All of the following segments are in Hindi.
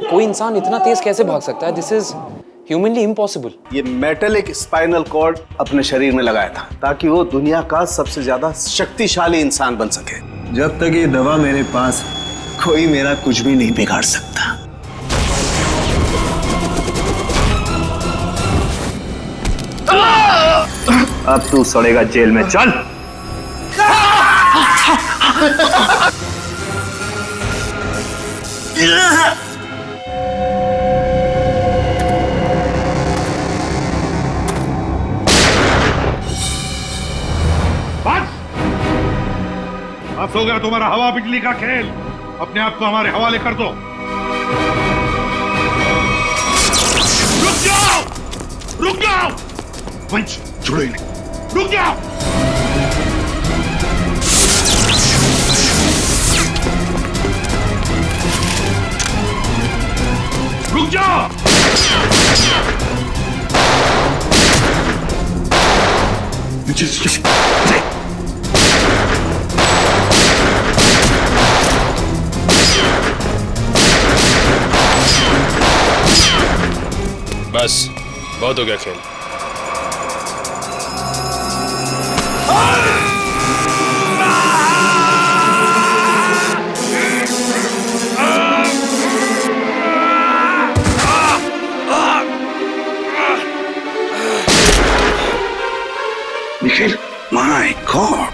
कोई इंसान इतना तेज कैसे भाग सकता है? This is humanly impossible. ये मेटलिक स्पाइनल कॉर्ड अपने शरीर में लगाया था ताकि वो दुनिया का सबसे ज्यादा शक्तिशाली इंसान बन सके। जब तक ये दवा मेरे पास, कोई मेरा कुछ भी नहीं बिगाड़ सकता। अब तू सड़ेगा जेल में, चल। अब हो गया तुम्हारा हवा बिजली का खेल। अपने आप को हमारे हवाले कर दो। रुक जाओ, रुक जाओ, पंच छोड़ो इन्हें, रुक जाओ। रुक जाओ। बस बहुत हो गया खेल। Nikhil, my God.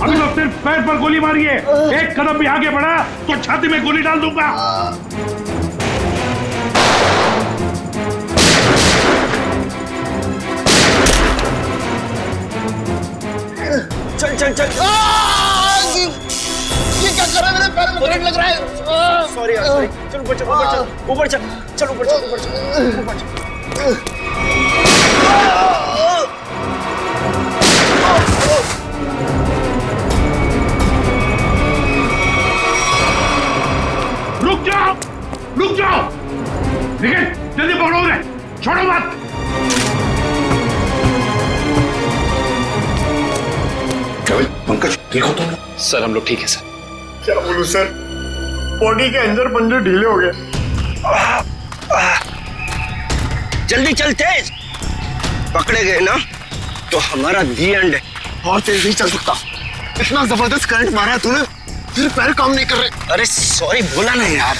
अभी तो सिर्फ पैर पर गोली मारी है, एक कदम भी आगे बढ़ा तो छाती में गोली डाल दूंगा। चल चल चल। ये क्या कर रहा है? मेरे पैर में करंट लग रहा है। सॉरी यार, सॉरी। चल ऊपर चल, ऊपर चल, ऊपर चल, चल ऊपर चल, ऊपर चल, ऊपर चल। रुक जाओ, रुक जाओ। निखिल, जल्दी पकड़ो उन्हें, छोड़ो मत। पंकज, ठीक हो तुम? सर हम लोग ठीक है सर। क्या बोलूं सर, बॉडी के अंदर पंजे ढीले हो गए। जल्दी चल, तेज। पकड़े गए ना तो हमारा दी एंड है। और तेज नहीं चल सकता, इतना जबरदस्त करंट मारा है तूने, फिर पैर काम नहीं कर रहे। अरे सॉरी बोला नहीं यार।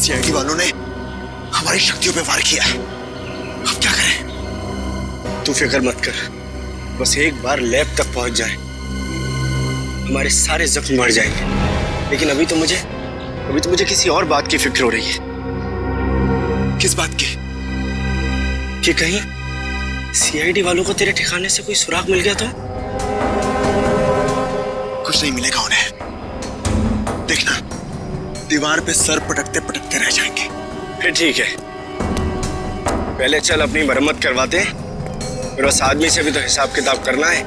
सीआईडी वालों ने हमारी शक्तियों पे वार किया है। अब क्या करें? तू फिक्र मत कर, बस एक बार लैब तक पहुंच जाए, हमारे सारे जख्म मर जाएंगे। लेकिन अभी तो मुझे किसी और बात की फिक्र हो रही है। किस बात की? कि कहीं सीआईडी वालों को तेरे ठिकाने से कोई सुराग मिल गया तो? कुछ नहीं मिलेगा उन्हें, देखना दीवार पे सर पटकते पटकते रह जाएंगे। फिर ठीक है, पहले चल अपनी मरम्मत करवाते, फिर उस आदमी से भी तो हिसाब किताब करना है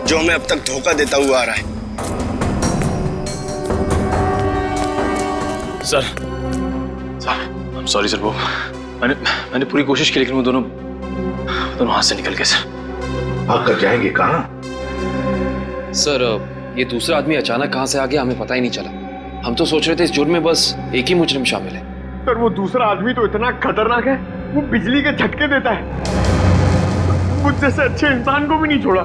जो हमें अब तक धोखा देता हुआ आ रहा है। सर I'm sorry सर, वो मैंने पूरी कोशिश की लेकिन वो दोनों हाथ से निकल गए सर। भाग कर जाएंगे कहाँ? सर ये दूसरा आदमी अचानक कहाँ से आ गया हमें पता ही नहीं चला। हम तो सोच रहे थे इस जुर्म में बस एक ही मुजरिम शामिल है। पर वो दूसरा आदमी तो इतना खतरनाक है, वो बिजली के झटके देता है। मुझ जैसे अच्छे इंसान को भी नहीं छोड़ा।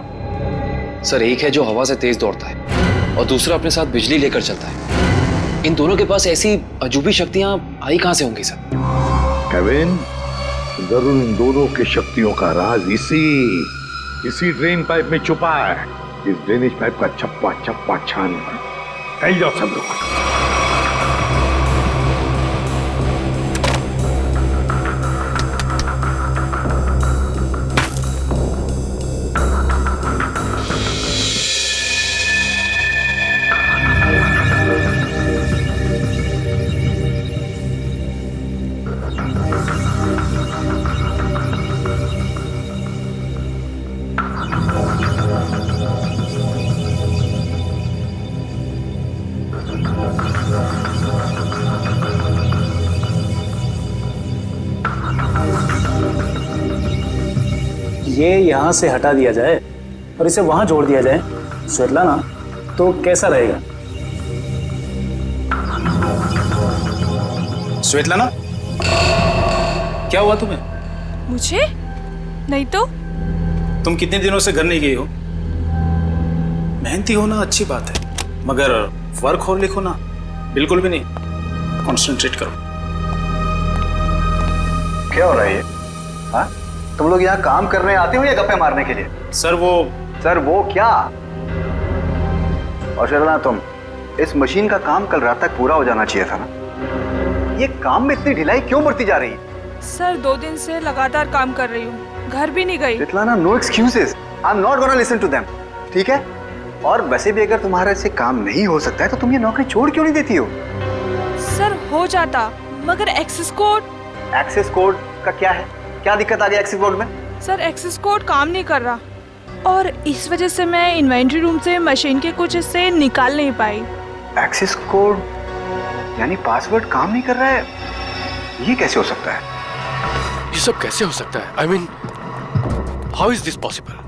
सर, एक है जो हवा से तेज दौड़ता है और दूसरा अपने साथ बिजली लेकर चलता है। इन दोनों के पास ऐसी अजूबी शक्तियां आई कहां से होंगी सर? केविन, जरूर इन दोनों की शक्तियों का राज इसी ड्रेन पाइप में छुपा है। इस ड्रेनेज पाइप का चप्पा चप्पा छान फैल जाओ सब लोग। ये यहाँ से हटा दिया जाए और इसे वहां जोड़ दिया जाए स्वेतलाना, तो कैसा रहेगा? स्वेतलाना, क्या हुआ तुम्हें? मुझे? नहीं तो। तुम कितने दिनों से घर नहीं गई हो? मेहनती होना अच्छी बात है, मगर वर्क और लिखो ना, बिल्कुल भी नहीं। कॉन्सेंट्रेट करो। क्या हो रहा है ये? हाँ, तुम लोग यहाँ काम करने आते हो या गप्पे मारने के लिए? सर वो क्या? और शर्मा, तुम, इस मशीन का काम कल रात तक पूरा हो जाना चाहिए था ना। ये काम में इतनी ढिलाई क्यों बढ़ती जा रही है? सर 2 दिन से लगातार काम कर रही हूँ, घर भी नहीं गई। Svetlana, no excuses, I am not gonna listen to them, ठीक है? और वैसे भी अगर तुम्हारे से काम नहीं हो सकता है तो तुम ये नौकरी छोड़ क्यों नहीं देती हो? सर हो जाता, मगर एक्सेस कोड। एक्सेस कोड का क्या है? क्या दिक्कत आ गई एक्सेस कोड में? सर एक्सेस कोड काम नहीं कर रहा और इस वजह से मैं इन्वेंट्री रूम से मशीन के कुछ हिस्से निकाल नहीं पाई। एक्सेस कोड यानी पासवर्ड काम नहीं कर रहा है? ये कैसे हो सकता है? ये सब कैसे हो सकता है? I mean, how is this possible?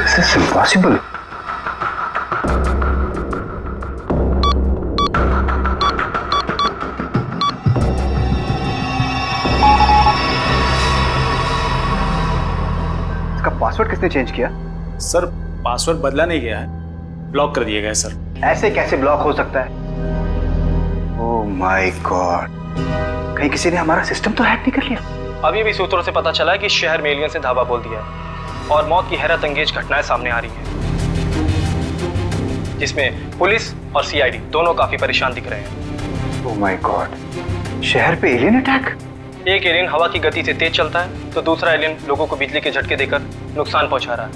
This is impossible. इसका पासवर्ड किसने चेंज किया? सर पासवर्ड बदला नहीं गया है, ब्लॉक कर दिया गया है सर। ऐसे कैसे ब्लॉक हो सकता है? ओह माय गॉड, कहीं किसी ने हमारा सिस्टम तो हैक नहीं कर लिया? अभी भी सूत्रों से पता चला है कि शहर में एलियंस ने धावा बोल दिया है और मौत की हैरत अंगेज घटनाएं सामने आ रही हैं, जिसमें पुलिस और सीआईडी दोनों काफी परेशान दिख रहे हैं। ओह माय गॉड, शहर पे एलियन अटैक? एक एलियन हवा की गति से तेज चलता है तो दूसरा एलियन लोगों को बिजली के झटके देकर नुकसान पहुंचा रहा है।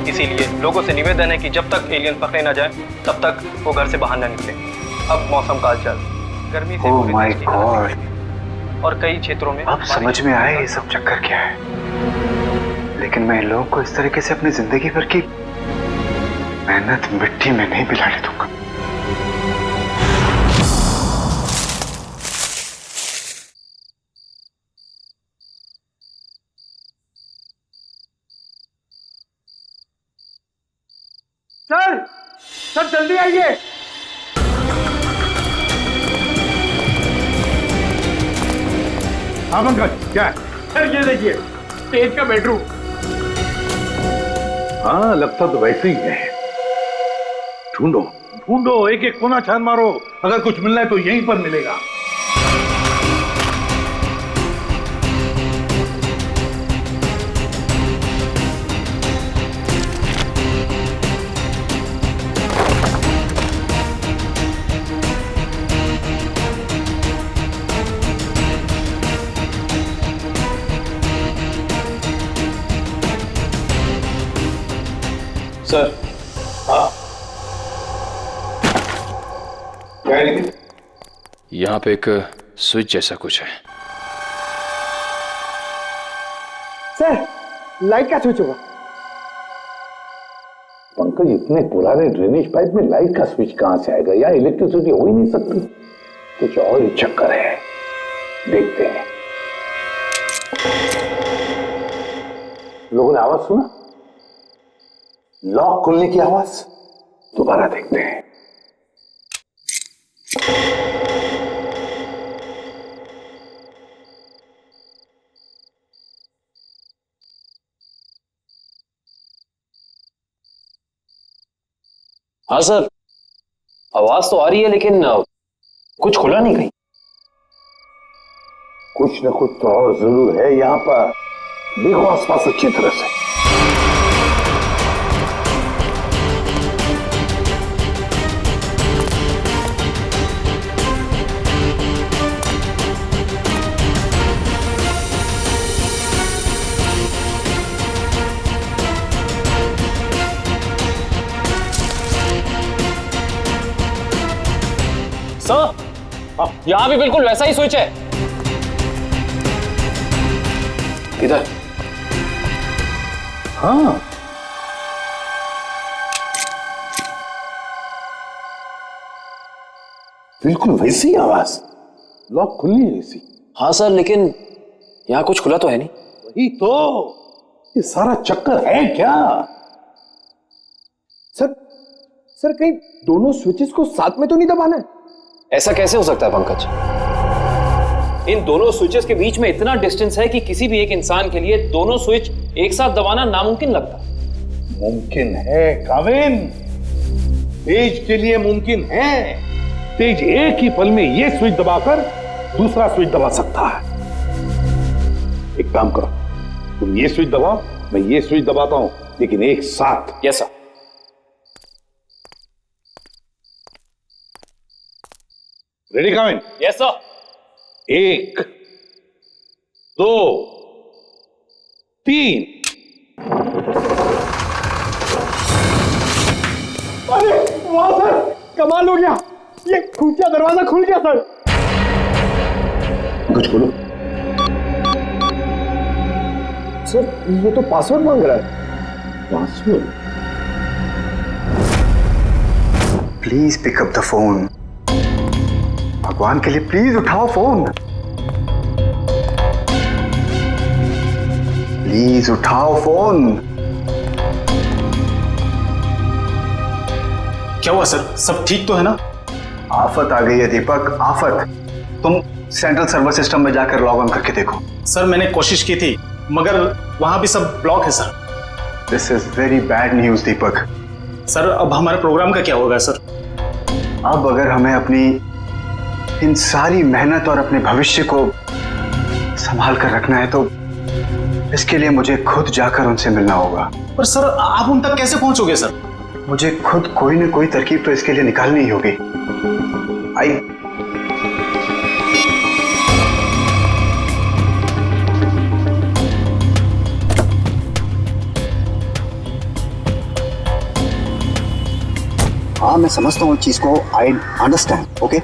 इसीलिए लोगों से निवेदन है कि जब तक एलियन पकड़े न जाए तब तक वो घर से बाहर न निकले। अब मौसम का हालचाल, गर्मी से ओह माय गॉड, और कई क्षेत्रों में अब समझ में आया ये सब चक्कर क्या है। लेकिन मैं इन लोगों को इस तरीके से अपनी जिंदगी भर की मेहनत मिट्टी में नहीं मिलाने दूंगा। सर जल्दी आइए। हाँ पंकज, क्या है? सर ये देखिए, स्टेज का बेडरूम। हाँ, लगता तो वैसे ही है। ढूंढो ढूंढो, एक एक कोना छान मारो, अगर कुछ मिलना है तो यहीं पर मिलेगा। सर यहाँ पे एक स्विच जैसा कुछ है। सर, लाइट का स्विच होगा? पंकज, इतने पुराने ड्रेनेज पाइप में लाइट का स्विच कहां से आएगा? या इलेक्ट्रिसिटी हो ही नहीं सकती। कुछ और ही चक्कर है, देखते हैं। लोगों ने आवाज सुना, लॉक खुलने की आवाज। दोबारा देखते हैं। हाँ सर, आवाज तो आ रही है लेकिन कुछ खुला नहीं कहीं। कुछ न कुछ तो और जरूर है यहां पर। देखो आसपास अच्छी तरह से। सर, यहाँ भी बिल्कुल वैसा ही स्विच है। किधर? हाँ, बिल्कुल वैसी आवाज, लॉक खुलनी जैसी। हाँ सर, लेकिन यहाँ कुछ खुला तो है नहीं। वही तो, ये सारा चक्कर है क्या? सर कहीं दोनों स्विचेस को साथ में तो नहीं दबाना है? ऐसा कैसे हो सकता है पंकज? इन दोनों स्विचेस के बीच में इतना डिस्टेंस है कि किसी भी एक इंसान के लिए दोनों स्विच एक साथ दबाना नामुमकिन लगता है। मुमकिन है काविन, तेज के लिए मुमकिन है। तेज एक ही पल में ये स्विच दबाकर दूसरा स्विच दबा सकता है। एक काम करो, तुम ये स्विच दबाओ, मैं ये स्विच दबाता हूं, लेकिन एक साथ। Yes sir. Ready Kavin? Yes sir. 1 2 3। अरे वाह सर, कमाल हो गया, ये खुफिया दरवाजा खुल गया सर। कुछ बोलो। सर ये तो पासवर्ड मांग रहा है। Password? Please pick up the phone. भगवान के लिए प्लीज उठाओ फोन। प्लीज उठाओ फोन। क्या हुआ सर, सब ठीक तो है ना? आफत आ गई है दीपक, आफत। तुम सेंट्रल सर्वर सिस्टम में जाकर लॉग ऑन करके देखो। सर मैंने कोशिश की थी मगर वहां भी सब ब्लॉक है sir. This is very bad news Deepak. Sir अब हमारे प्रोग्राम का क्या होगा सर? अब अगर हमें अपनी इन सारी मेहनत और अपने भविष्य को संभाल कर रखना है तो इसके लिए मुझे खुद जाकर उनसे मिलना होगा। पर सर आप उन तक कैसे पहुंचोगे सर? मुझे खुद कोई न कोई तरकीब तो इसके लिए निकालनी ही होगी। आई हाँ, मैं समझता हूँ इस चीज को। I understand. ओके,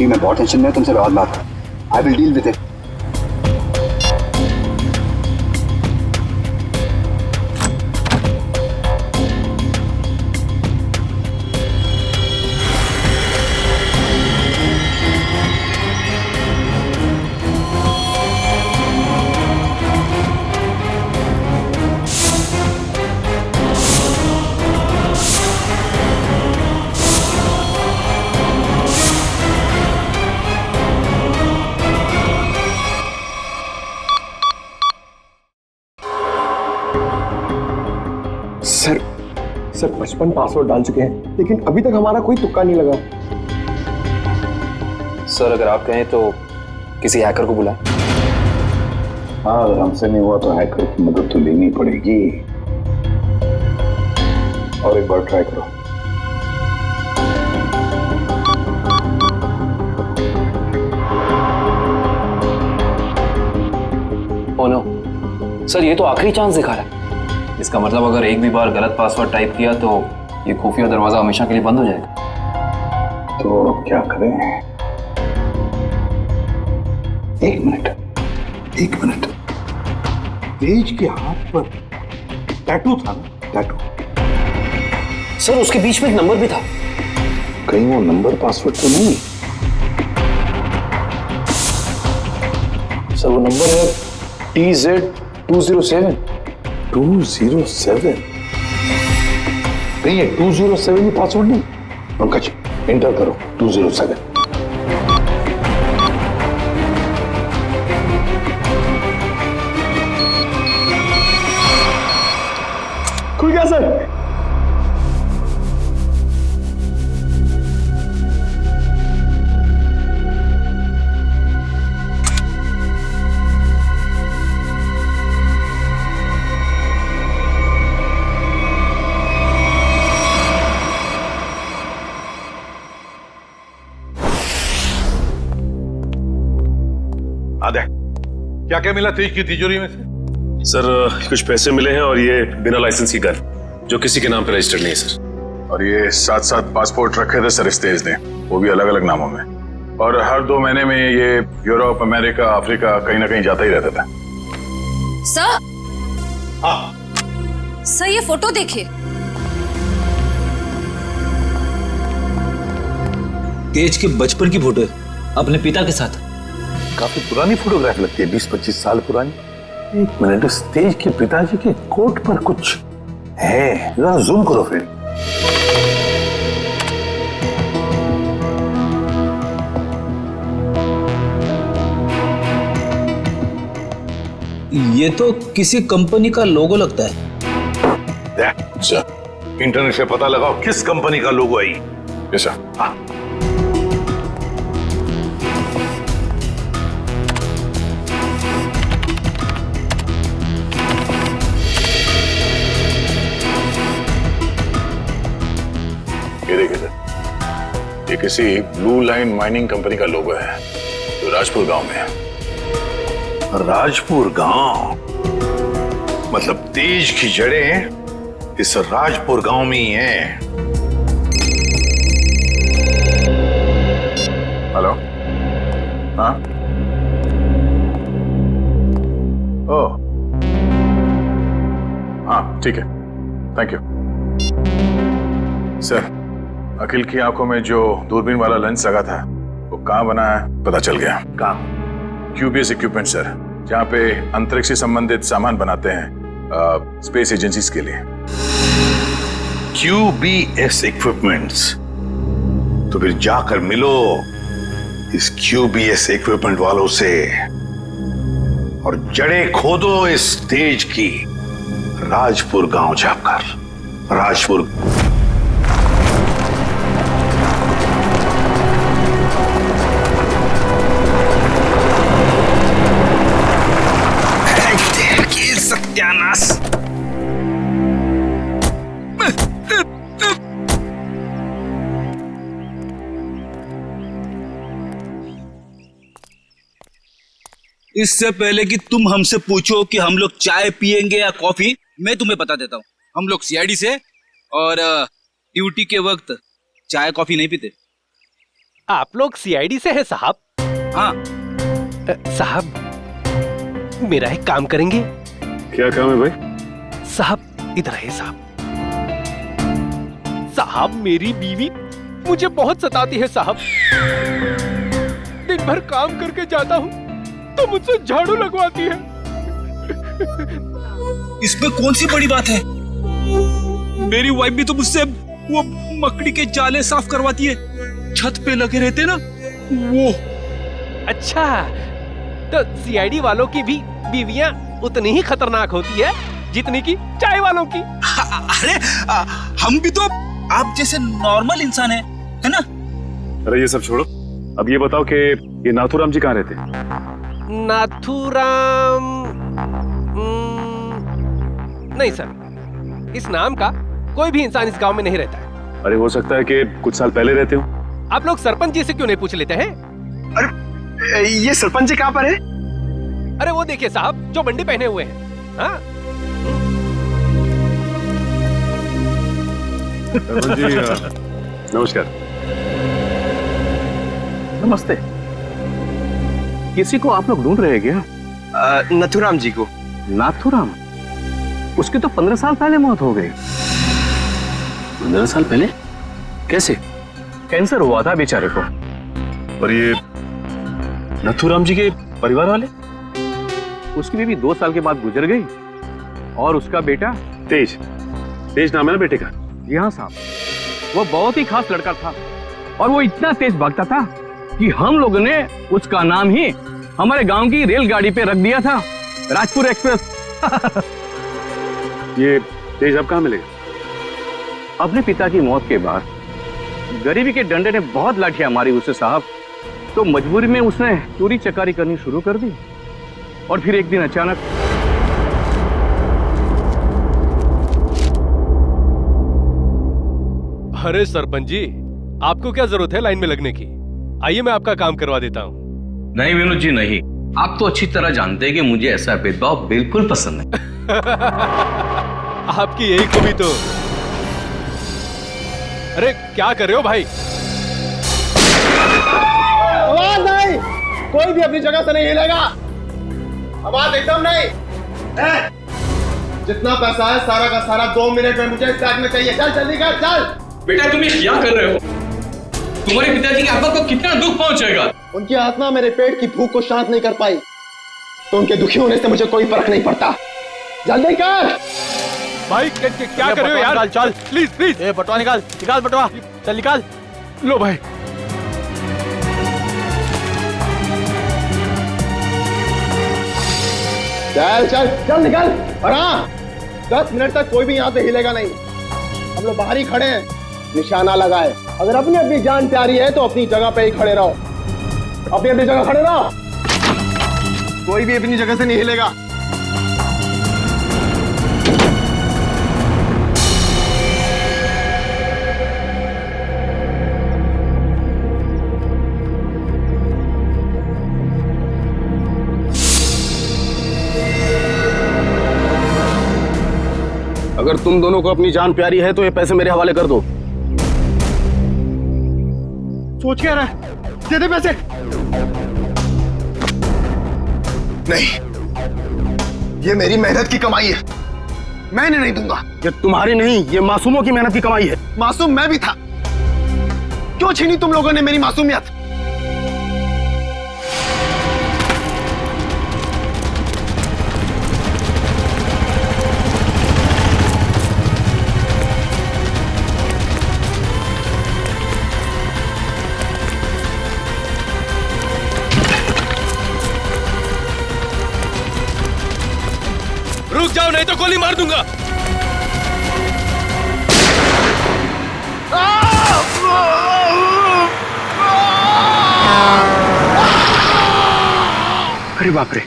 मैं बहुत टेंशन में, तुमसे बाद बात। I will deal with it. Sir 55 password डाल चुके हैं लेकिन अभी तक हमारा कोई तुक्का नहीं लगा। सर अगर आप कहें तो किसी हैकर को बुलाएं। हाँ, अगर हमसे नहीं हुआ तो हैकर की मदद तो लेनी पड़ेगी। और एक बार ट्राई करो। ओ नो सर, ये तो आखिरी चांस दिखा रहा है। इसका मतलब अगर एक भी बार गलत पासवर्ड टाइप किया तो ये खुफिया दरवाजा हमेशा के लिए बंद हो जाएगा। तो अब क्या करें? एक मिनट। तेज के हाथ पर टैटू था ना? टैटू। सर उसके बीच में एक नंबर भी था। कहीं वो नंबर पासवर्ड तो नहीं? सर वो नंबर है TZ207। 207? नहीं है 207 ही पासवर्ड नहीं। पंकज एंटर करो 207। खुल गया सर। आदे क्या क्या मिला तेज की तिजोरी में से? सर कुछ पैसे मिले हैं और ये बिना लाइसेंस की गन जो किसी के नाम पे रजिस्टर्ड नहीं है सर। और ये 7-7 पासपोर्ट रखे थे सर इस तेज ने, वो भी अलग अलग नामों में। और हर 2 महीने में ये यूरोप, अमेरिका, अफ्रीका कहीं ना कहीं जाता ही रहता था। सर, हाँ सर ये फोटो देखिए। तेज के बचपन की फोटो है अपने पिता के साथ। काफी पुरानी फोटोग्राफ लगती है, 20-25 साल पुरानी। एक मिनट, इस तेज के पिताजी के कोट पर कुछ है, जरा जूम करो फिर। ये तो किसी कंपनी का लोगो लगता है। अच्छा, इंटरनेट से पता लगाओ किस कंपनी का लोगो है ये। ऐसा हाँ। ये देखिए सर, ये किसी ब्लू लाइन माइनिंग कंपनी का लोगो है जो राजपुर गांव में है। राजपुर गांव मतलब तेज की जड़ें इस राजपुर गांव में ही हैं। हेलो, हाँ, ओह, हाँ ठीक है, थैंक यू सर। अखिल की आंखों में जो दूरबीन वाला लेंस लगा था वो कहाँ बना है पता चल गया। कहाँ? QBS इक्विपमेंट सर, जहाँ पे अंतरिक्ष से संबंधित सामान बनाते हैं स्पेस एजेंसीज के लिए। QBS equipments? तो फिर जाकर मिलो इस QBS इक्विपमेंट वालों से और जड़ें खोदो इस तेज की राजपुर गांव जाकर। राजपुर सत्यानाश। इससे पहले कि तुम हमसे पूछो कि हम लोग चाय पियेंगे या कॉफी, मैं तुम्हें बता देता हूँ, हम लोग CID से और ड्यूटी के वक्त चाय कॉफी नहीं पीते। आप लोग CID से हैं साहब? हाँ साहब, मेरा एक काम करेंगे? क्या काम है भाई? साहब इधर है साहब। साहब मेरी बीवी मुझे बहुत सताती है साहब। दिन भर काम करके जाता हूँ तो मुझसे झाड़ू लगवाती है। इसमें कौन सी बड़ी बात है? मेरी वाइफ भी तो मुझसे वो मकड़ी के जाले साफ करवाती है, छत पे लगे रहते ना वो। अच्छा, तो CID वालों की भी बीवियां उतनी ही खतरनाक होती है जितनी की चाय वालों की। अरे हम भी तो आप जैसे नॉर्मल इंसान है ना? अरे ये सब छोड़ो, अब ये बताओ कि ये नाथूराम जी कहाँ रहते? नाथूराम नहीं सर, इस नाम का कोई भी इंसान इस गांव में नहीं रहता है। अरे हो सकता है कि कुछ साल पहले रहते हो। आप लोग सरपंच जी से क्यों नहीं पूछ लेते हैं? अरे ये सरपंच जी कहाँ पर है? अरे वो देखिए साहब, जो बंडी पहने हुए हैं। हाँ? जी नमस्कार। नमस्ते। किसी को आप लोग ढूंढ रहे हैं क्या? नथुराम जी को। नाथूराम? उसकी तो 15 साल पहले मौत हो गई। 15 साल पहले? कैसे? कैंसर हुआ था बेचारे को। और ये नथूराम जी के परिवार वाले? उसकी बीवी 2 साल के बाद गुजर गई और उसका बेटा तेज। तेज नाम है ना बेटे का? जी हाँ साहब, वो बहुत ही खास लड़का था और वो इतना तेज भागता था कि हम लोगों ने उसका नाम ही हमारे गांव की रेलगाड़ी पे रख दिया था, राजपुर एक्सप्रेस। ये तेज अब कहाँ मिलेगा? अपने पिता की मौत के बाद गरीबी के डंडे ने बहुत लाठियां मारी उसे साहब, तो मजबूरी में उसने चोरी चकारी करनी शुरू कर दी और फिर एक दिन अचानक अरे सरपंच जी, आपको क्या जरूरत है लाइन में लगने की? आइए मैं आपका काम करवा देता हूँ। नहीं विनोद जी नहीं, आप तो अच्छी तरह जानते हैं कि मुझे ऐसा भेदभाव बिल्कुल पसंद नहीं। आपकी यही खूबी तो। अरे क्या कर रहे हो भाई? आवाज नहीं, कोई भी अपनी जगह से नहीं हिलेगा। आवाज एकदम नहीं। जितना पैसा है सारा का सारा 2 मिनट में मुझे इस बैग में चाहिए। चल जल्दी कर, चल। बेटा तुम ये क्या कर रहे हो? तुम्हारे पिताजी की आत्मा को कितना दुख पहुंचेगा? उनकी आत्मा मेरे पेट की भूख को शांत नहीं कर पाई, तो उनके दुखी होने से मुझे कोई फर्क नहीं पड़ता। जल्दी कर भाई। क्या कर रहे हो यार? चल प्लीज प्लीज। बटवा निकाल, निकाल बटवा, चल निकाल। लो भाई। चल चल चल निकाल। और हाँ, 10 मिनट तक कोई भी यहाँ से हिलेगा नहीं। हम लोग बाहर ही खड़े हैं, निशाना लगाए। अगर अपनी अपनी जान प्यारी है तो अपनी जगह पे ही खड़े रहो। अपनी अपनी जगह खड़े रहो, कोई भी अपनी जगह से नहीं हिलेगा। अगर तुम दोनों को अपनी जान प्यारी है तो ये पैसे मेरे हवाले कर दो। सोच क्या रहा है? दे दे पैसे। नहीं, ये मेरी मेहनत की कमाई है, मैं इन्हें नहीं दूंगा। ये तुम्हारी नहीं, ये मासूमों की मेहनत की कमाई है। मासूम मैं भी था, क्यों छीनी तुम लोगों ने मेरी मासूमियत? रुक जाओ नहीं तो गोली मार दूंगा। अरे बाप रे,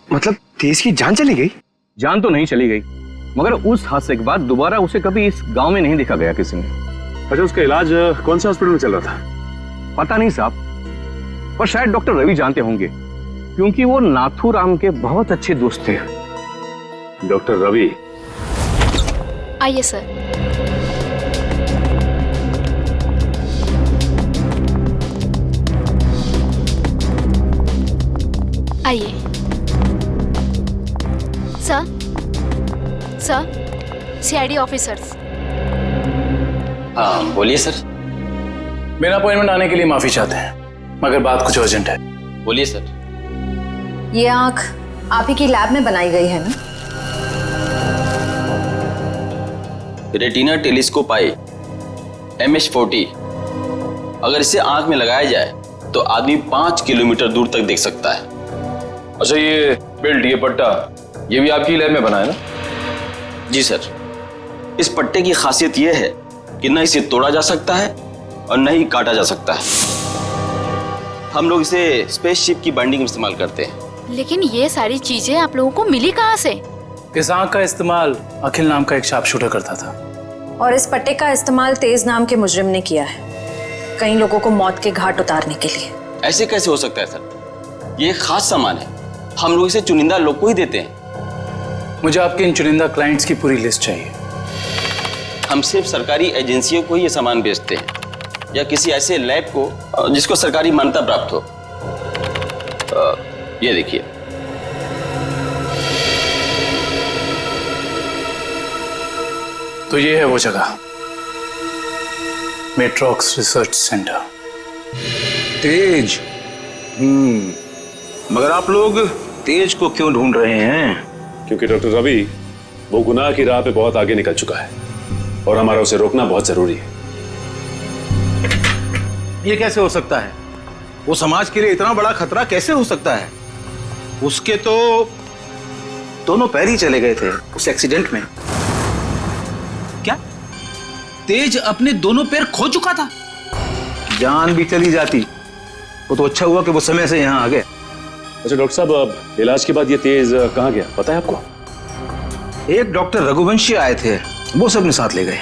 मतलब तेज की जान चली गई? जान तो नहीं चली गई, मगर उस हादसे के बाद दोबारा उसे कभी इस गांव में नहीं देखा गया किसी ने। अच्छा, उसका इलाज कौन से हॉस्पिटल में चल रहा था? पता नहीं साहब, पर शायद डॉक्टर रवि जानते होंगे, क्योंकि वो नाथूराम के बहुत अच्छे दोस्त थे। डॉक्टर रवि? आइए सर। आइए सर। CID officers. हाँ बोलिए सर। मेरा अपॉइंटमेंट आने के लिए माफी चाहते हैं, मगर बात कुछ अर्जेंट है। बोलिए सर। ये आंख आप ही की लैब में बनाई गई है ना? रेटिना टेलीस्कोप आई MH40, अगर इसे आंख में लगाया जाए तो आदमी 5 किलोमीटर दूर तक देख सकता है। अच्छा, ये बेल्ट, ये पट्टा, ये भी आपकी लैब में बना है ना? जी सर। इस पट्टे की खासियत यह है कि न इसे तोड़ा जा सकता है और न ही काटा जा सकता है। हम लोग इसे स्पेसशिप की बाइंडिंग में इस्तेमाल करते हैं। लेकिन ये सारी चीजें आप लोगों को मिली कहाँ से? इस आंख का इस्तेमाल अखिल नाम का एक शार्प शूटर करता था, और इस पट्टे का इस्तेमाल तेज नाम के मुजरिम ने किया है, कई लोगों को मौत के घाट उतारने के लिए। ऐसे कैसे हो सकता है सर? ये एक खास सामान है, हम लोग इसे चुनिंदा लोग को ही देते हैं। मुझे आपके इन चुनिंदा क्लाइंट्स की पूरी लिस्ट चाहिए। हम सिर्फ सरकारी एजेंसियों को ही ये सामान बेचते हैं, या किसी ऐसे लैब को जिसको सरकारी मान्यता प्राप्त हो। ये देखिए, तो ये है वो जगह, मेट्रॉक्स रिसर्च सेंटर। तेज, मगर आप लोग तेज को क्यों ढूंढ रहे हैं? क्योंकि डॉक्टर रवि वो गुनाह की राह पे बहुत आगे निकल चुका है और हमारा उसे रोकना बहुत जरूरी है। ये कैसे हो सकता है? वो समाज के लिए इतना बड़ा खतरा कैसे हो सकता है? उसके तो दोनों पैर ही चले गए थे उस एक्सीडेंट में। क्या तेज अपने दोनों पैर खो चुका था? जान भी चली जाती। वो तो अच्छा हुआ कि वो समय से यहाँ आ गए। अच्छा डॉक्टर साहब, अब इलाज के बाद ये तेज कहाँ गया पता है आपको? एक डॉक्टर रघुवंशी आए थे, वो सब अपने साथ ले गए।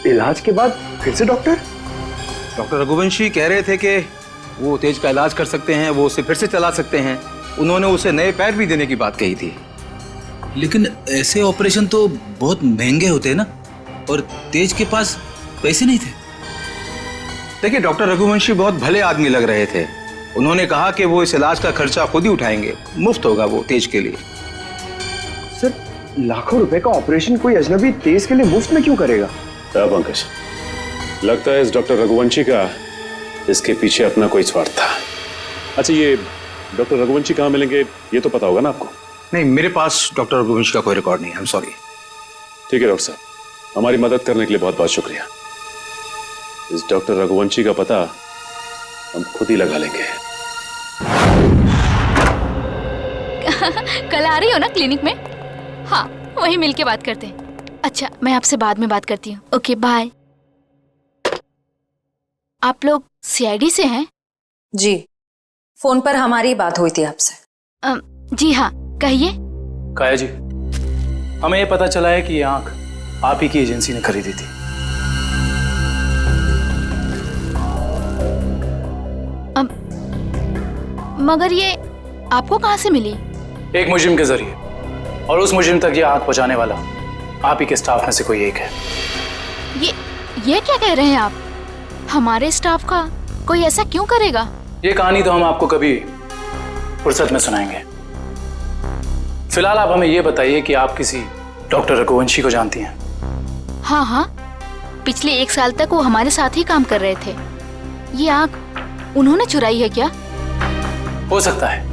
इलाज के बाद फिर से डॉक्टर रघुवंशी कह रहे थे कि वो तेज का इलाज कर सकते हैं, वो उसे फिर से चला सकते हैं। उन्होंने उसे नए पैर भी देने की बात कही थी। लेकिन ऐसे ऑपरेशन तो बहुत महंगे होते हैं ना, और तेज के पास पैसे नहीं थे। देखिए डॉक्टर रघुवंशी बहुत भले आदमी लग रहे थे। उन्होंने कहा कि वो इस इलाज का खर्चा खुद ही उठाएंगे, मुफ्त होगा वो तेज के लिए। सर, लाखों रुपए का ऑपरेशन कोई अजनबी तेज के लिए मुफ्त में क्यों करेगा? पंकज, लगता है इस डॉक्टर रघुवंशी का इसके पीछे अपना कोई स्वार्थ था। अच्छा, ये डॉक्टर रघुवंशी कहाँ मिलेंगे ये तो पता होगा ना आपको? नहीं, मेरे पास डॉक्टर रघुवंशी का कोई रिकॉर्ड नहीं है। I am sorry. ठीक है डॉक्टर साहब, हमारी मदद करने के लिए बहुत बहुत शुक्रिया। इस डॉक्टर रघुवंशी का पता हम खुद ही लगा लेंगे। कल आ रही हो ना क्लिनिक में? हाँ, वहीं मिलके बात करते हैं। अच्छा, मैं आपसे बाद में बात करती हूँ। Okay, bye. आप लोग सीआईडी से हैं? जी, फोन पर हमारी बात हुई थी आपसे। जी हाँ, कहिए। काया जी, हमें ये पता चला है कि ये आंख आप ही की एजेंसी ने खरीदी थी। मगर ये आपको कहाँ से मिली? एक मुजरिम के जरिए, और उस मुजरिम तक ये आंख पहुंचाने वाला आप ही के स्टाफ में से कोई एक है। ये क्या कह रहे हैं आप? हमारे स्टाफ का कोई ऐसा क्यों करेगा? ये कहानी तो हम आपको कभी फुर्सत में सुनाएंगे। फिलहाल आप हमें ये बताइए कि आप किसी डॉक्टर रघुवंशी को जानती हैं? हाँ हाँ, पिछले 1 साल तक वो हमारे साथ ही काम कर रहे थे। ये आंख उन्होंने चुराई है क्या? हो सकता है।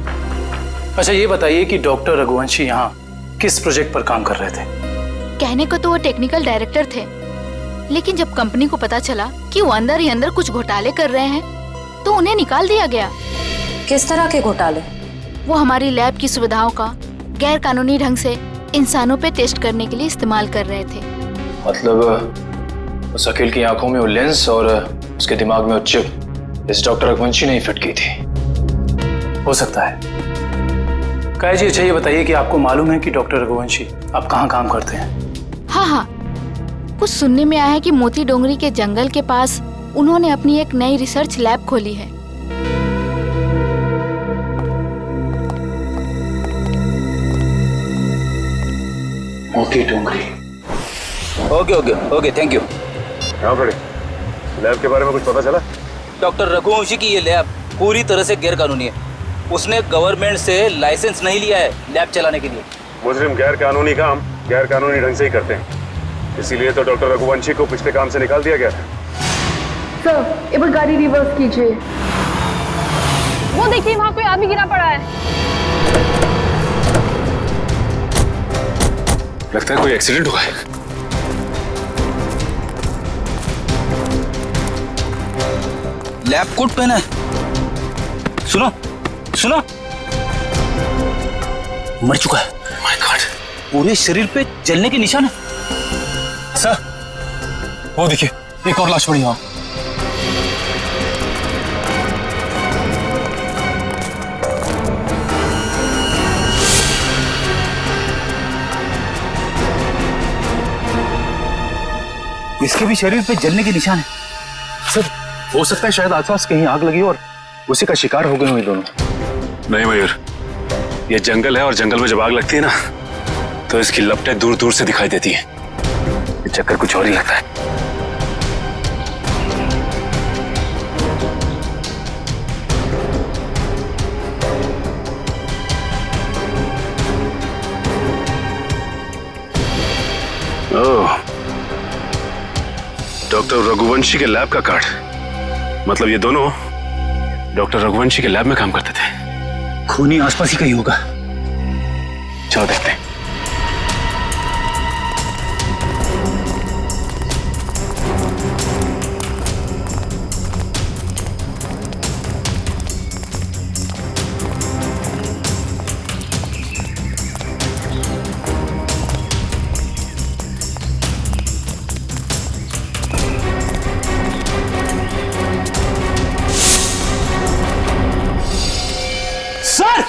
अच्छा, ये बताइए कि डॉक्टर रघुवंशी यहाँ किस प्रोजेक्ट पर काम कर रहे थे? कहने को तो वो टेक्निकल डायरेक्टर थे, लेकिन जब कंपनी को पता चला कि वो अंदर ही अंदर कुछ घोटाले कर रहे हैं तो उन्हें निकाल दिया गया। किस तरह के घोटाले? वो हमारी लैब की सुविधाओं का गैर कानूनी ढंग से इंसानों पे टेस्ट करने के लिए इस्तेमाल कर रहे थे। मतलब उस अकील की आंखों में वो लेंस और उसके दिमाग में वो चिप इस डॉक्टर रघुवंशी ने ही फिट की थी। हो सकता है। काया जी, अच्छा ये बताइए कि आपको मालूम है कि डॉक्टर रघुवंशी आप कहाँ काम करते हैं? हाँ हाँ, कुछ सुनने में आया है कि मोती डोंगरी के जंगल के पास उन्होंने अपनी एक नई रिसर्च लैब खोली है। Moti Dongri. Okay okay okay, thank you. हाँ बड़े, लैब के बारे में कुछ पता चला? डॉक्टर रघुवंशी की ये लैब पूरी तरह से गैर कानूनी है। उसने गवर्नमेंट से लाइसेंस नहीं लिया है लैब चलाने के लिए। मुजरिम गैर कानूनी काम गैर कानूनी ढंग से ही करते हैं, इसीलिए तो डॉक्टर रघुवंशी को पिछले काम से निकाल दिया गया था। सर, एक बार गाड़ी रिवर्स कीजिए। वो देखिए, वहाँ कोई आदमी गिरा पड़ा है। लगता है कोई एक्सीडेंट हुआ है। लैब कोट पहना है। सुनो सुनो, मर चुका है। माय गॉड, पूरे शरीर पे जलने के निशान है। सर, वो देखिए, एक और लाश पड़ी वहां। इसके भी शरीर पे जलने के निशान है। सर, हो सकता है शायद आसपास कहीं आग लगी और उसी का शिकार हो गए हुए दोनों। नहीं मयूर, ये जंगल है और जंगल में जब आग लगती है ना तो इसकी लपटें दूर दूर से दिखाई देती हैं। ये चक्कर कुछ और ही लगता है। ओह, डॉक्टर रघुवंशी के लैब का कार्ड। मतलब ये दोनों डॉक्टर रघुवंशी के लैब में काम करते थे। खूनी आसपास ही कहीं होगा। चलो देखते हैं। सर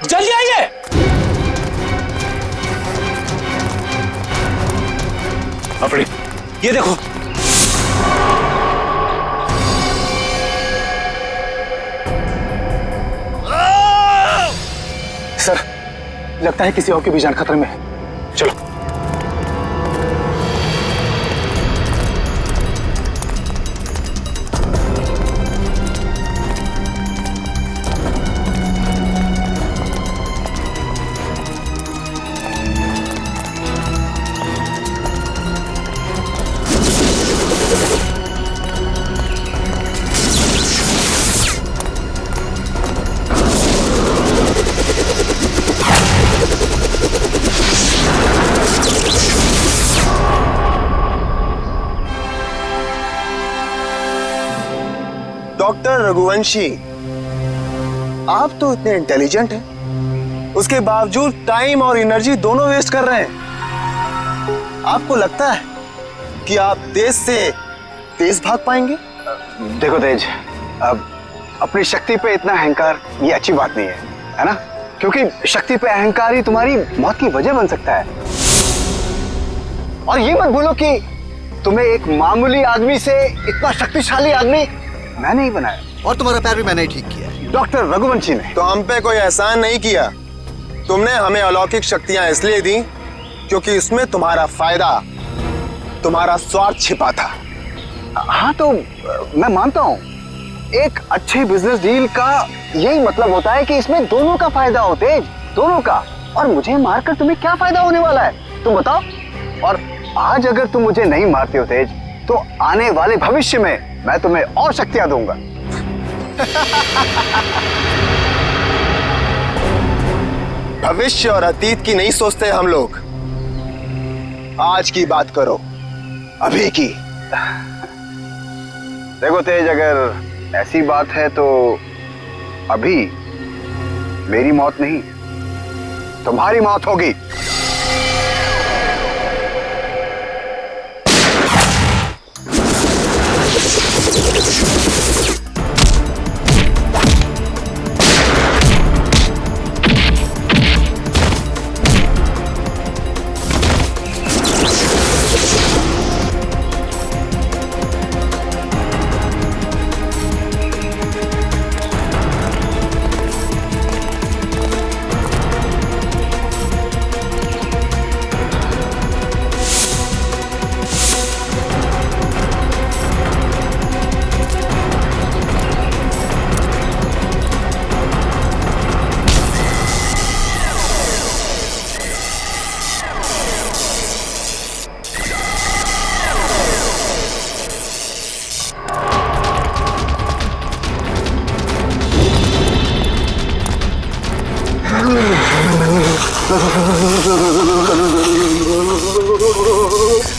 जल्दी आइए। अपनी ये देखो। सर, लगता है किसी और की भी जान खतरे में है। चलो। डॉक्टर रघुवंशी, आप तो इतने इंटेलिजेंट हैं, उसके बावजूद टाइम और एनर्जी दोनों वेस्ट कर रहे हैं। आपको लगता है कि आप तेज से तेज भाग पाएंगे? देखो तेज, अब अपनी शक्ति पे इतना अहंकार ये अच्छी बात नहीं है ना? क्योंकि शक्ति पे अहंकार ही तुम्हारी मौत की वजह बन सकता है। और ये मत भूलो कि तुम्हें एक मामूली आदमी से इतना शक्तिशाली आदमी मैंने ही बनाया, और तुम्हारा पैर भी मैंने ही ठीक किया है। डॉक्टर रघुवंशी ने। तो हम पे कोई एहसान नहीं किया। तुमने हमें अलौकिक शक्तियां इसलिए दी क्योंकि इसमें तुम्हारा फायदा, तुम्हारा स्वार्थ छिपा था। हाँ तो मैं मानता हूँ, एक अच्छे बिजनेस डील का यही मतलब होता है कि इसमें दोनों का फायदा हो तेज, दोनों का। और मुझे मारकर तुम्हें क्या फायदा होने वाला है तुम बताओ? और आज अगर तुम मुझे नहीं मारते हो तेज, तो आने वाले भविष्य में मैं तुम्हें और शक्तियां दूंगा। भविष्य और अतीत की नहीं सोचते हम लोग, आज की बात करो, अभी की। देखो तेज, अगर ऐसी बात है तो अभी मेरी मौत नहीं, तुम्हारी मौत होगी।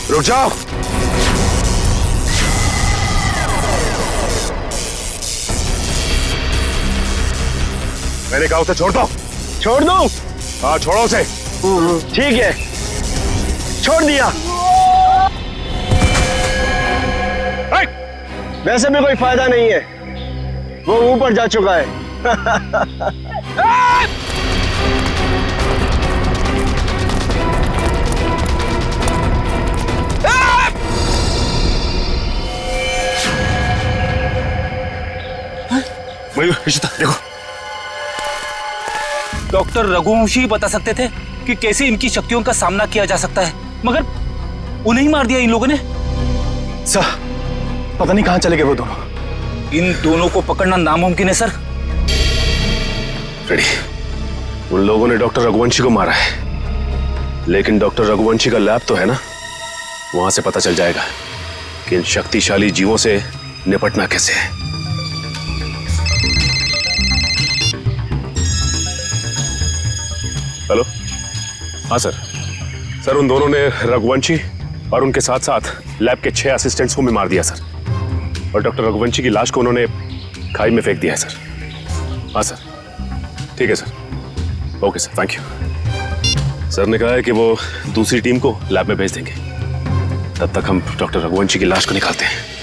रुक जाओ। मैंने कहा उसे छोड़ दो। छोड़ दो? हाँ छोड़ो उसे। ठीक है, छोड़ दिया। वैसे भी कोई फायदा नहीं है, वो ऊपर जा चुका है। देखो, डॉक्टर रघुवंशी ही बता सकते थे कि कैसे इनकी शक्तियों का सामना किया जा सकता है, मगर उन्हें ही मार दिया इन लोगों ने। सर, पता नहीं कहां चले गए वो दोनों। इन दोनों को पकड़ना नामुमकिन है सर। रेडी, उन लोगों ने डॉक्टर रघुवंशी को मारा है, लेकिन डॉक्टर रघुवंशी का लैब तो है ना, वहां से पता चल जाएगा कि इन शक्तिशाली जीवों से निपटना कैसे है। हेलो, हाँ सर। सर उन दोनों ने रघुवंशी और उनके साथ साथ लैब के 6 असिस्टेंट्स को भी मार दिया सर, और डॉक्टर रघुवंशी की लाश को उन्होंने खाई में फेंक दिया है सर। हाँ सर, ठीक है sir. Okay sir, thank you. Sir ने कहा है कि वो दूसरी टीम को लैब में भेज देंगे, तब तक हम डॉक्टर रघुवंशी की लाश को निकालते हैं।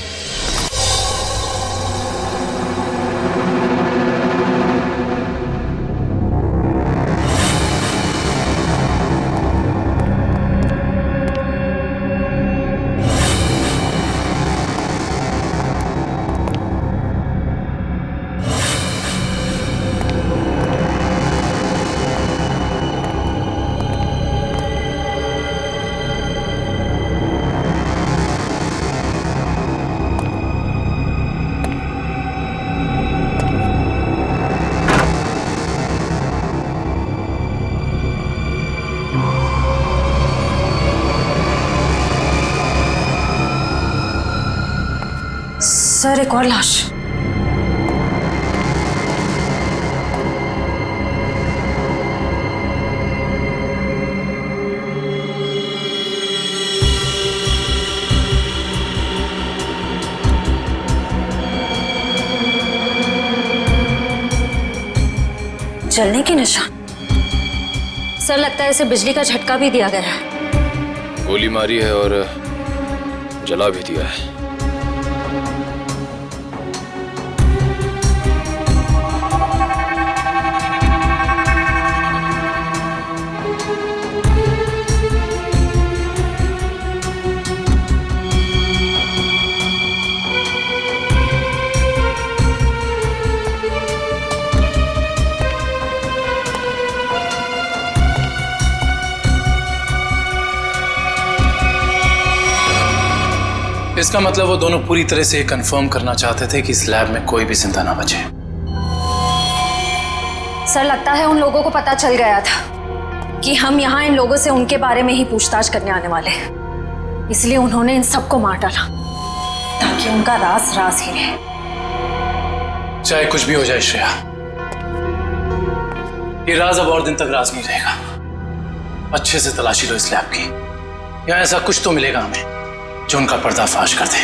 सर, एक और लाश। जलने के निशान। सर, लगता है इसे बिजली का झटका भी दिया गया है। गोली मारी है और जला भी दिया है। इसका मतलब वो दोनों पूरी तरह से कंफर्म करना चाहते थे कि इस लैब में कोई भी जिंदा ना बचे। सर, लगता है उन लोगों को पता चल गया था कि हम यहाँ इन लोगों से उनके बारे में ही पूछताछ करने आने वाले हैं, इसलिए उन्होंने इन सबको मार डाला ताकि उनका राज राज ही रहे। चाहे कुछ भी हो जाए श्रेया, ये राज अब और दिन तक राज नहीं रहेगा। अच्छे से तलाशी लो इस लैब की, यहाँ ऐसा कुछ तो मिलेगा हमें जो उनका पर्दाफाश कर दे।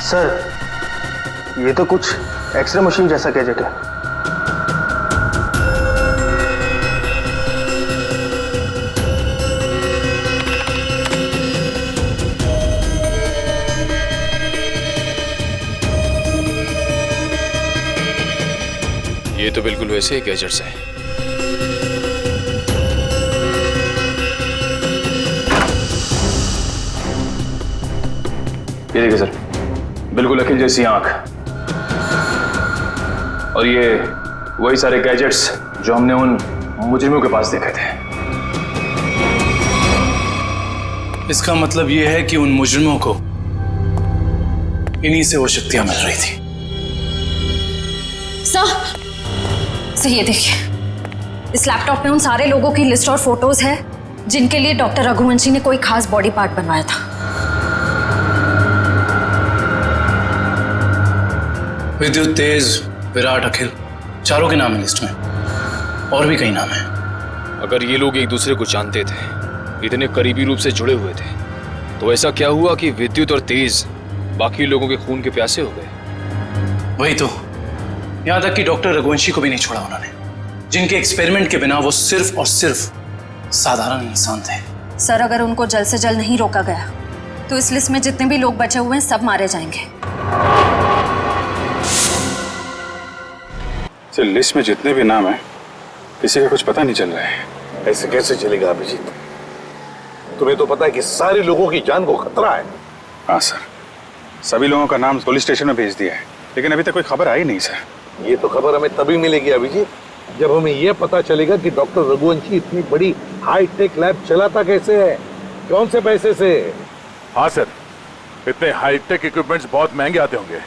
सर, ये तो कुछ एक्सरे मशीन जैसा गैजेट है। ये तो बिल्कुल वैसे ही गैजेट्स हैं। ये देखिए सर, बिल्कुल अखिल जैसी आंख, और ये वही सारे गैजेट्स जो हमने उन मुजरिमों के पास देखे थे। इसका मतलब ये है कि उन मुजरिमों को इन्हीं से वो शक्तियां मिल रही थी। सर, ये देखिए, इस लैपटॉप में उन सारे लोगों की लिस्ट और फोटोज है जिनके लिए डॉक्टर रघुवंशी ने कोई खास बॉडी पार्ट बनवाया था। विद्युत, तेज, विराट, अखिल, चारों के नाम है लिस्ट में, और भी कई नाम हैं। अगर ये लोग एक दूसरे को जानते थे, इतने करीबी रूप से जुड़े हुए थे, तो ऐसा क्या हुआ कि विद्युत और तेज बाकी लोगों के खून के प्यासे हो गए? वही तो, यहां तक कि डॉक्टर रघुवंशी को भी नहीं छोड़ा उन्होंने, जिनके एक्सपेरिमेंट के बिना वो सिर्फ और सिर्फ साधारण इंसान थे। सर, अगर उनको जल्द से जल्द नहीं रोका गया तो इस लिस्ट में जितने भी लोग बचे हुए हैं सब मारे जाएंगे। सर, लिस्ट में जितने भी नाम हैं, किसी का कुछ पता नहीं चल रहा है। ऐसे कैसे चलेगा अभिजीत? तुम्हें तो पता है कि सारे लोगों की जान को खतरा है। हाँ सर, सभी लोगों का नाम पुलिस स्टेशन में भेज दिया है, लेकिन अभी तक कोई खबर आई नहीं सर। ये तो खबर हमें तभी मिलेगी अभिजीत, जब हमें यह पता चलेगा कि डॉक्टर रघुवंशी इतनी बड़ी हाईटेक लैब चलाता कैसे है, कौन से पैसे से। हाँ सर, इतने हाईटेक इक्विपमेंट्स बहुत महंगे आते होंगे,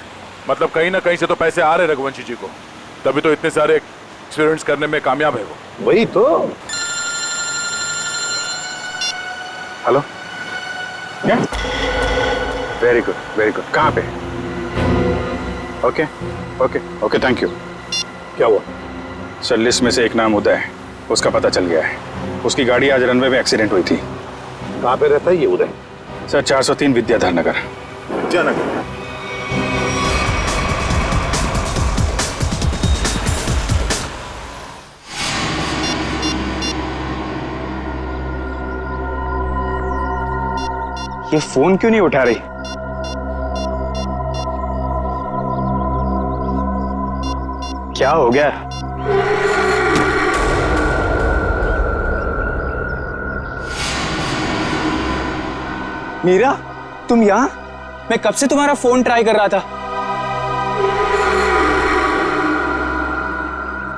मतलब कहीं ना कहीं से तो पैसे आ रहे रघुवंशी जी को, तभी तो इतने सारे एक्सपेरिमेंट्स करने में कामयाब है वो। वही तो। हेलो, क्या? Very good, very good. कहाँ पे? Okay okay okay, thank you. क्या हुआ? सर, लिस्ट में से एक नाम उदय है, उसका पता चल गया है। उसकी गाड़ी आज रनवे में एक्सीडेंट हुई थी। कहाँ पे रहता है ये उदय? सर, 403 विद्याधर नगर। विद्यानगर। ये फोन क्यों नहीं उठा रही? क्या हो गया? मीरा, तुम यहाँ? मैं कब से तुम्हारा फोन ट्राई कर रहा था।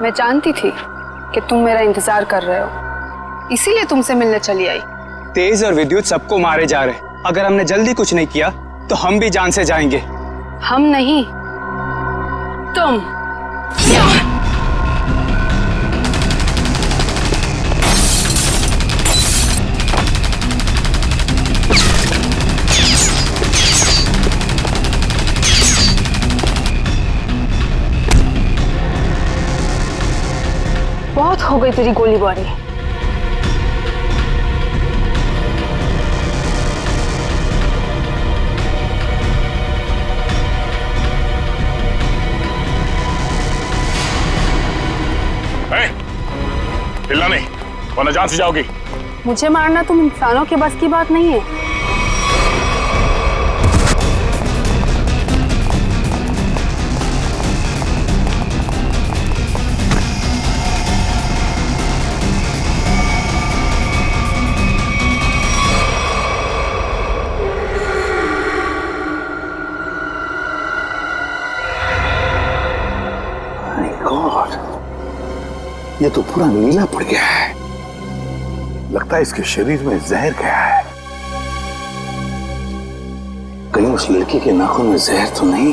मैं जानती थी कि तुम मेरा इंतजार कर रहे हो, इसीलिए तुमसे मिलने चली आई। तेज और विद्युत सबको मारे जा रहे। अगर हमने जल्दी कुछ नहीं किया तो हम भी जान से जाएंगे। हम नहीं, तुम। बहुत हो गई तेरी गोलीबारी। हिलना नहीं, वरना जान से जाओगी। मुझे मारना तुम इंसानों के बस की बात नहीं है। ये तो पूरा नीला पड़ गया है। लगता है इसके शरीर में जहर गया है। कहीं उस लड़की के नाखून में जहर तो नहीं?